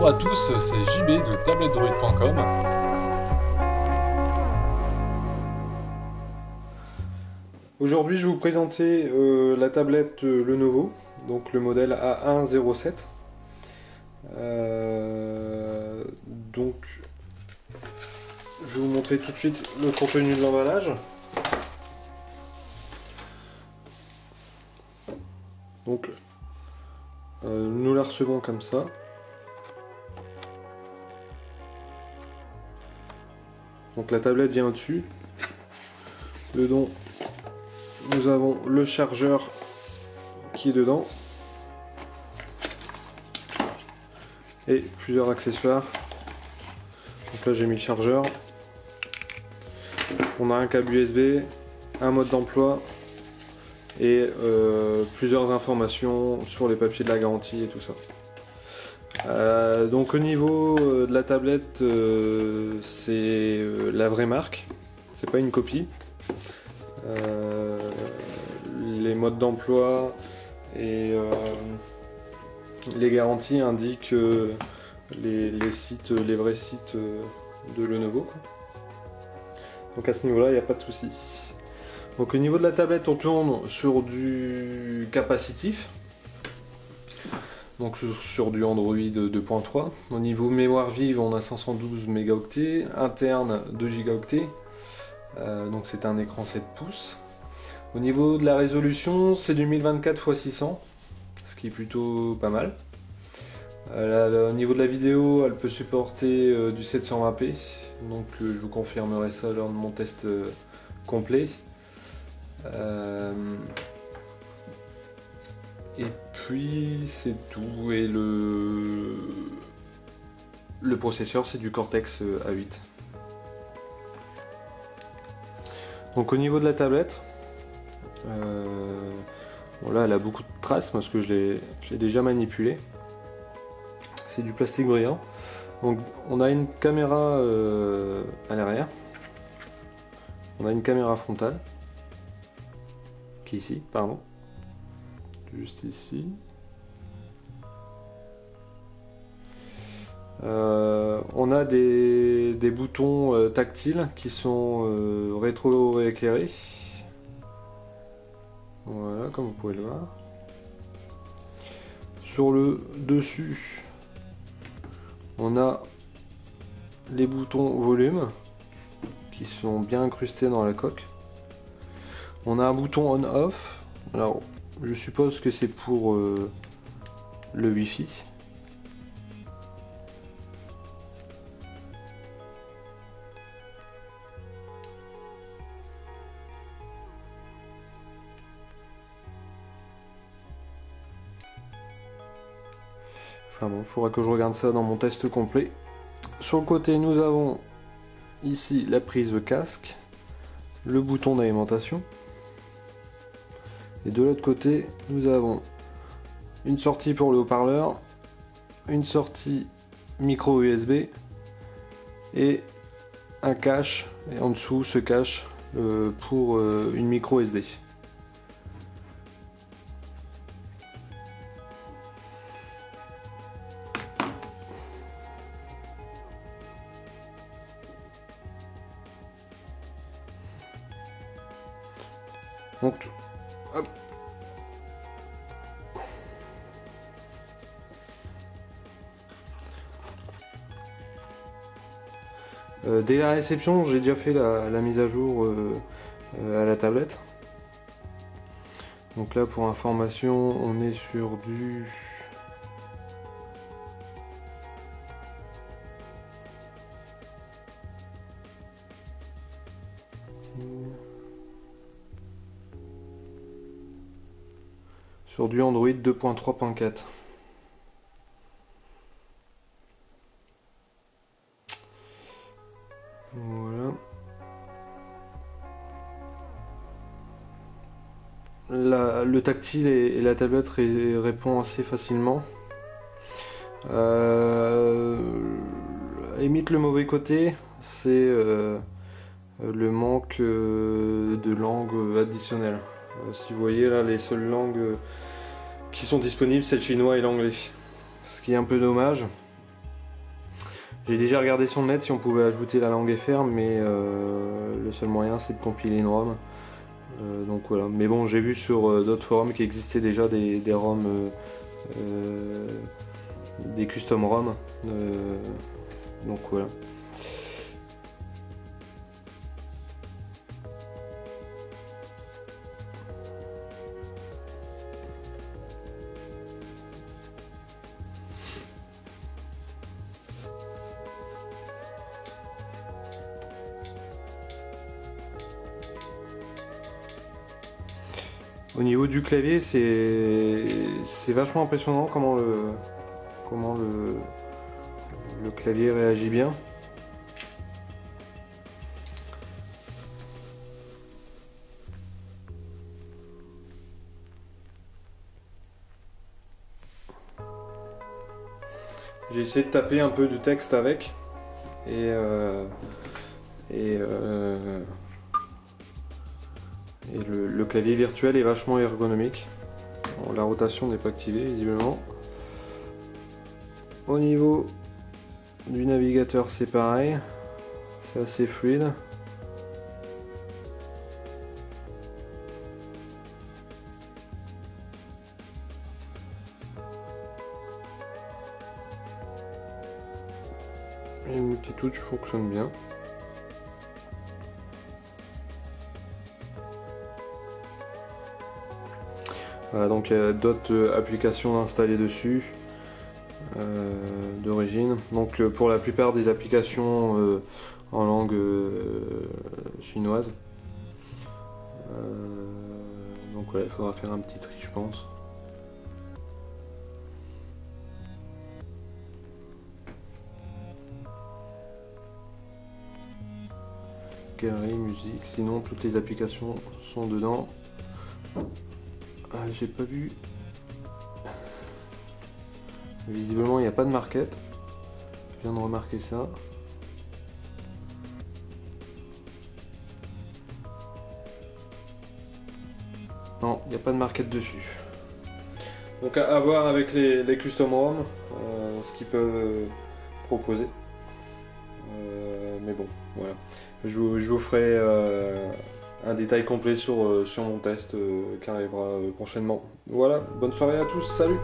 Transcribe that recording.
Bonjour à tous, c'est JB de tablettedroid.com. Aujourd'hui, je vais vous présenter la tablette Lenovo, donc le modèle A107. Donc, je vais vous montrer tout de suite le contenu de l'emballage. Donc, nous la recevons comme ça. Donc la tablette vient au-dessus. Dedans, nous avons le chargeur qui est dedans. Et plusieurs accessoires. Donc là j'ai mis le chargeur. On a un câble USB, un mode d'emploi et plusieurs informations sur les papiers de la garantie et tout ça. Donc au niveau de la tablette, c'est la vraie marque, c'est pas une copie. Les modes d'emploi et les garanties indiquent les vrais sites de Lenovo. Donc à ce niveau là il n'y a pas de souci. Donc au niveau de la tablette on tourne sur du capacitif. Donc sur du Android 2.3. Au niveau mémoire vive, on a 512 mégaoctets, interne 2 gigaoctets. Donc c'est un écran 7 pouces. Au niveau de la résolution, c'est du 1024 x 600, ce qui est plutôt pas mal. Au niveau de la vidéo, elle peut supporter du 720p, donc je vous confirmerai ça lors de mon test complet. Et puis c'est tout, et le processeur c'est du Cortex A8. Donc au niveau de la tablette, bon là elle a beaucoup de traces parce que je l'ai déjà manipulé. C'est du plastique brillant. Donc on a une caméra à l'arrière, on a une caméra frontale qui est ici, pardon. Juste ici. On a des boutons tactiles qui sont rétro-éclairés. Voilà, comme vous pouvez le voir. Sur le dessus, on a les boutons volume qui sont bien incrustés dans la coque. On a un bouton on-off. Alors, je suppose que c'est pour le Wi-Fi. Enfin bon, il faudra que je regarde ça dans mon test complet. Sur le côté, nous avons ici la prise de casque, le bouton d'alimentation. Et de l'autre côté, nous avons une sortie pour le haut-parleur, une sortie micro USB et un cache. Et en dessous, ce cache pour une micro SD. Donc, hop. Dès la réception, j'ai déjà fait la mise à jour à la tablette. Donc là, pour information, on est sur du... sur du Android 2.3.4. Voilà. Le tactile et la tablette répond assez facilement. Limite le mauvais côté, c'est le manque de langues additionnelles. Si vous voyez là, les seules langues qui sont disponibles, c'est le chinois et l'anglais. Ce qui est un peu dommage. J'ai déjà regardé sur le net si on pouvait ajouter la langue FR, mais le seul moyen c'est de compiler une ROM. Donc voilà. Mais bon, j'ai vu sur d'autres forums qu'il existait déjà des ROM, des custom ROM. Donc voilà. Au niveau du clavier, c'est vachement impressionnant comment le clavier réagit bien. J'ai essayé de taper un peu de texte avec et le clavier virtuel est vachement ergonomique. Bon, la rotation n'est pas activée visiblement. Au niveau du navigateur, c'est pareil, c'est assez fluide. Et le multitouch fonctionne bien. Voilà, donc il y a d'autres applications installées dessus d'origine. Donc pour la plupart des applications en langue chinoise. Donc voilà, il faudra faire un petit tri, je pense. Galerie, musique, sinon toutes les applications sont dedans. Ah, j'ai pas vu. Visiblement il n'y a pas de marquette. Je viens de remarquer ça. Non, il n'y a pas de marquette dessus. Donc à voir avec les custom ROM, ce qu'ils peuvent proposer. Mais bon, voilà. Je vous ferai un détail complet sur mon test qui arrivera prochainement. Voilà, bonne soirée à tous, salut!